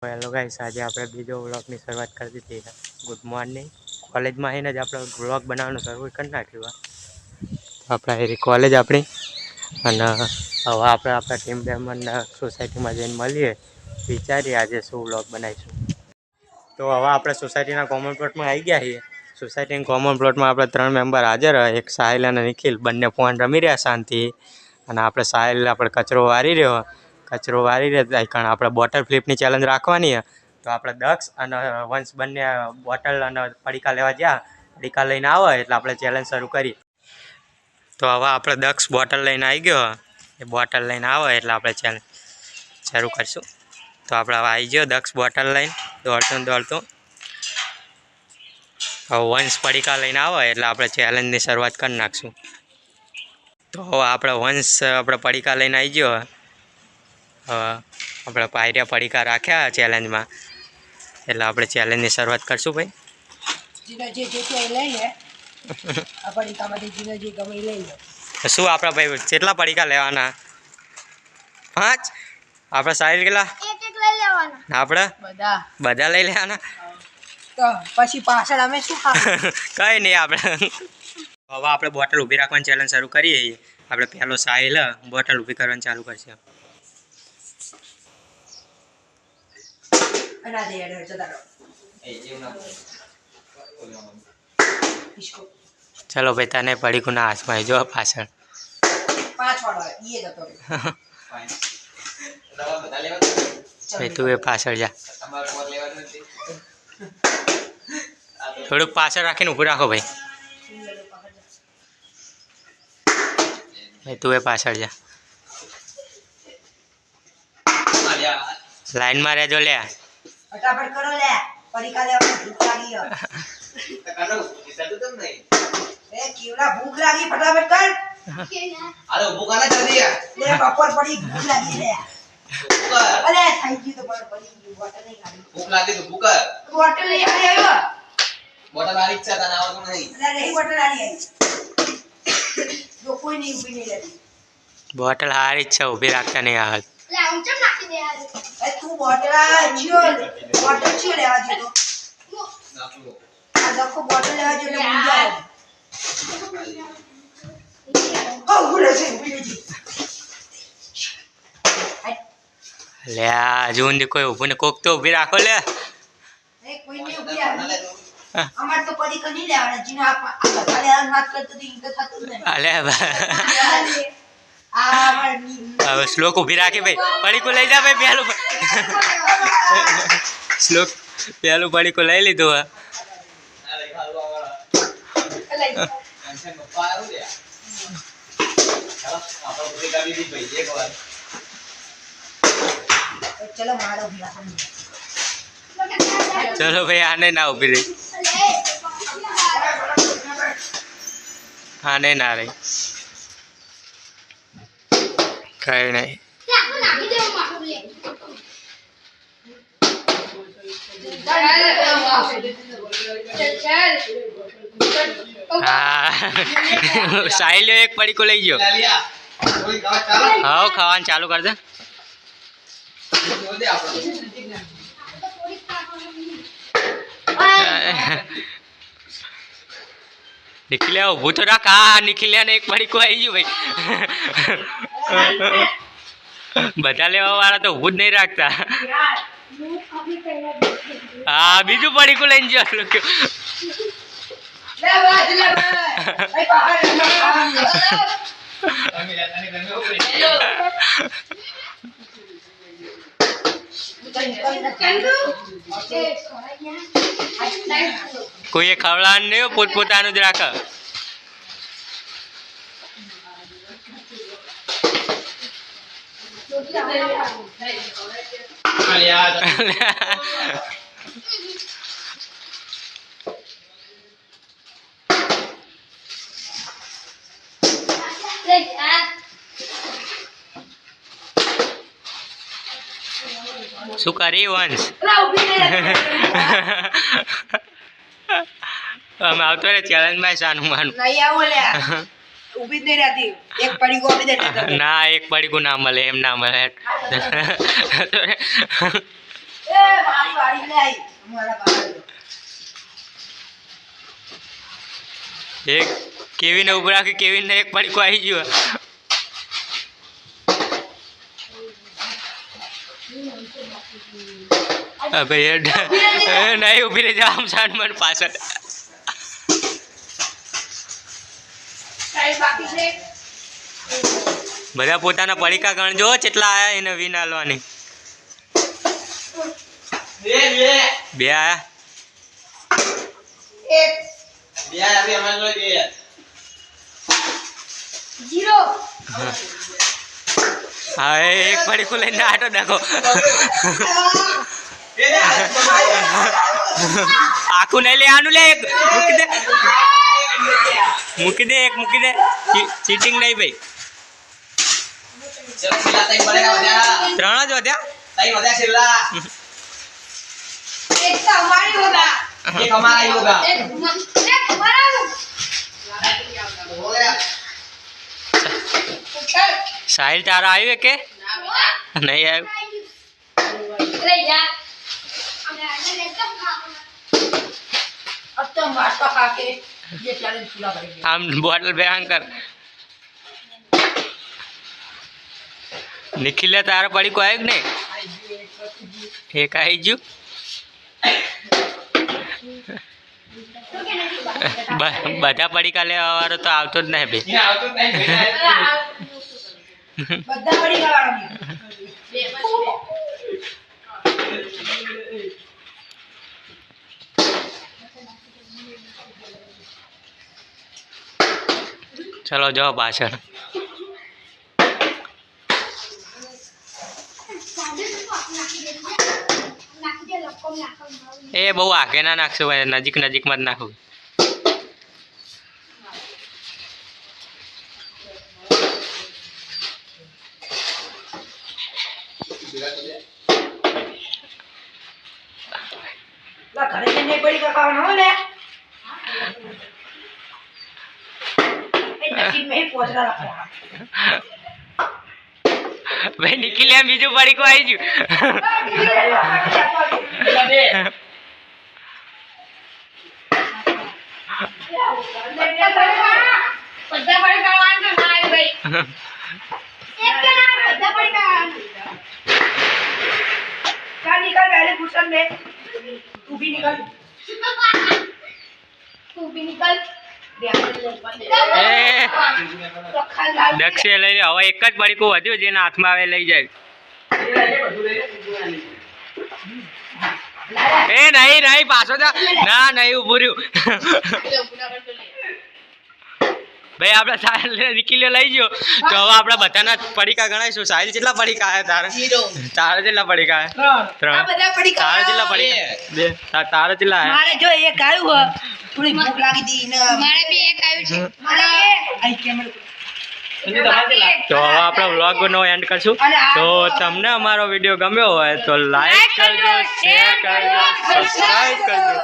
Hello guys, આજે આપણે બીજો વ્લોગની શરૂઆત કરી દીધી છે. Good morning. કોલેજમાં આવીને જ આપણે વ્લોગ બનાવવાનું શરૂ કરી નાખ્યું. આપણે કોલેજ આપણી અને હવે આપણે આપણા ટીમ મેમ્બરના સોસાયટીમાં જઈને મળીએ, વિચારીએ આજે શું વ્લોગ બનાવીશું. તો હવે આપણે સોસાયટીના કોમન પ્લોટમાં આવી ગયા છીએ. સોસાયટીના કોમન પ્લોટમાં આપણે 3 મેમ્બર હાજર હોય. એક સાહિલ અને નિખિલ, બંને ફોન રમી રહ્યા શાંતિ. અને આપણે સાહિલ આપણે કચરો વારી રહ્યા કારણ આપણે બોટલ ફ્લિપની ચેલેન્જ રાખવાની છે. તો આપણે દક્ષ અને વંશ બંને બોટલ અને પડીકા લેવા ગયા. પડીકા લઈને આવે એટલે આપણે ચેલેન્જ શરૂ કરી. તો હવે આપણે દક્ષ બોટલ લઈને આવી ગયો. એ બોટલ લઈને આવે એટલે આપણે ચેલેન્જ શરૂ કરીશું. તો આપણે હવે આવી ગયો દક્ષ બોટલ લઈને દોડતું. હવે વંશ પડીકા લઈને આવે એટલે આપણે ચેલેન્જની શરૂઆત કરી નાખશું. તો હવે આપણે વંશ આપણે પડીકા લઈને આવી ગયો. આપણે પાયરિયા પડીકા રાખ્યા ચેલેન્જમાં એટલે આપણે ચેલેન્જની શરૂઆત કરશું ભાઈ. શું આપણે ભાઈ કેટલા પડીકા લેવાના? 5. આપણે સાહિલ કેટલા? આપણે બધા લઈ લેવાના. પછી પાછળ અમે શું કઈ નહીં. આપણે હવે આપણે બોટલ ઊભી રાખવાની ચેલેન્જ શરૂ કરીએ. આપણે પહેલો સાહિલ બોટલ ઊભી કરવાનું ચાલુ કરશે. ચલો ભાઈ, તને પડીકું ના હાથમાં જો પાછળ 5 ભાઈ, તું એ પાછળ જા. થોડુંક પાછળ રાખીને ઊભું રાખો ભાઈ. તું એ પાછળ જા. લાઈનમાં રહેજો લે. ફટાફટ કરો લે, પડીકા લેવા ભૂખ લાગી એ કેવડા ભૂખ લાગી, ફટાફટ કર. અરે ભૂખ આને જલ્દી લે, બપોર પડી ભૂખ લાગી લે. અલે થઈ ગઈ તો પડી બોટલ નહીં ખાલી. ભૂખ લાગી તો ભૂખ કર. બોટલ લઈ આવ્યો. બોટલ આલી છે તને આવતું નહીં. અલે નહીં બોટલ આલી આવી. જો કોઈ નહીં ઊભી નહીં રહેતી. બોટલ હારી જ છે, ઊભી રાખતા નહીં આવે. લે આમ ચમ નાખી દે યાર. એ તું બોટલ આચ્યો, બોટલ છે લેવા જો તો. નાખો. આ દખો બોટલ લેવા જો એટલે મુંજા. ઓ ગુલે છે બીજી. લે હજુ ઊંધી કોઈ ઊભું ને કોક તો ઊભી રાખો લે. એ કોઈ નહીં ઊભી આવી. અમાર તો પડી કની લેવાના જીને આ બધા લેવાનું વાત કરતો તો ઈ તો થતું જ નહીં. અલે આ મારી હવે શ્લોક ઊભી રાખી ભાઈ. પડીકું લઈ જા ભાઈ. પહેલું શ્લોક પહેલું પડીકું લઈ લીધું. અરે ખાવા વાળા. ટેન્શન પપ્પા આવ્યો લે. ચાલો આપણે પૂરી કરી દીધી ભાઈ એકવાર. ચલો મારો ભલા. ચલો ભાઈ, આને ના ઊભી રહી. આને ના રહી. કઈ નહીં. હા, સાહિલ એક પડીકો લઈ ગયો. લાલિયા થોડી ખાવા ચાલો. હા, ખાવાનું ચાલુ કર દે. જો દે આપણે. નિખિલ્યા ઊભું તો રાખ. હા, નિખિલ્યા ને એક પડીકો આવી ગયું ભાઈ. બધા લેવા વાળા તો ઊભું જ નહીં રાખતા. હા, બીજું પડીકું લઈને ગયો. લે બાજ લે બાજ. એ બહાર તમે ઉપર કોઈએ ખવડાવવાનું નહીં, પોતપોતાનું જ રાખ. શું કરી વંશ? અમે આવતો રે ચેલેન્જમાં સાનું માનું નહીં આવું લે. ઊભી જ નહીં રહેતી. એક પડી ગોળી દે ના, એક પડીકું ના મળે, એમ ના મળે. મારી વાળી લે આઈ અમારા બાજુ એક કેવીને ઉભો રાખી કેવીને એક પડીકો આવી ગયો ભાઈ નહીં ઉભી રહી જા આમ સાન મન પાછળ સાઈડ બાકી છે બધા પોતાના પડીકા ગણજો કેટલા આયા એને વિન આલવાની બે આયા એક બે આવી અમાર જોઈ બે 0 હા એક પડીકો લઈને આટો નાખો આખું નહીં લે આનું લે એક મૂકી દે એક મૂકી દે ચીટિંગ નહીં ભાઈ ચલો છેલ્લા તઈ પડેગા વધ્યા 3 જ વધ્યા તઈ વધ્યા છેલ્લા એક તો અમારી હોગા એક અમારા ही होगा એક અમારા हो गया સાહિલ તારા આવ્યું કે નહીં આવ્યું લઈ જા अब तो मास्टर खाके ये चैलेंज पूरा करेंगे આમ બોટલ બેહાંગ કર નિખિલે તારા પડીકો આવ્યું કે નહીં એક આવી ગયું બધા પડીકા લેવા વાળો તો આવતો જ નહીં ભાઈ ये आवतो नहीं બધા પડી ગવાળો બે ચલો જાઓ પાછળ એ બહુ આગે ના નાખશો ભાઈ નજીક નજીકમાં જ નાખું ला घरे से नहीं पड़ी का खाना हो ले ए नसीब में ही पहुंच रहा था ભાઈ નિખિલે બીજું પડીકો આવી ગયું બધા પડી ગવાળો ના આવી ભાઈ એક के ना બધા પડી ગવાળો क्या निकल पहले कुशन में तू भी निकल એ દક્ષે લઈ લે હવે એક જ પડીકો વધ્યું જેના હાથમાં આવે લઈ જાય એ નહીં નહીં પાછો જા ના નહીં ઊભું રહ્યું ભાઈ આપણે સાહિલ નિખિલે લઈ ગયો તો હવે આપણે બધાના પડીકા ગણાઈશું સાહિલ કેટલા પડીકા આવ્યા તારે તારે કેટલા પડીકા આવ્યા 3 આ બધા પડી તારે કેટલા પડીકા 2 તારે કેટલા આવ્યા મારે જો એક આવ્યું હો થોડી ભૂખ લાગી હતી ને મારે બી એક આવ્યું છે મારે આઈ કેમેરા તો હવે આપણે વ્લોગનો એન્ડ કરશું તો તમને અમારો વિડીયો ગમ્યો હોય તો લાઈક કરજો શેર કરજો સબસ્ક્રાઇબ કરજો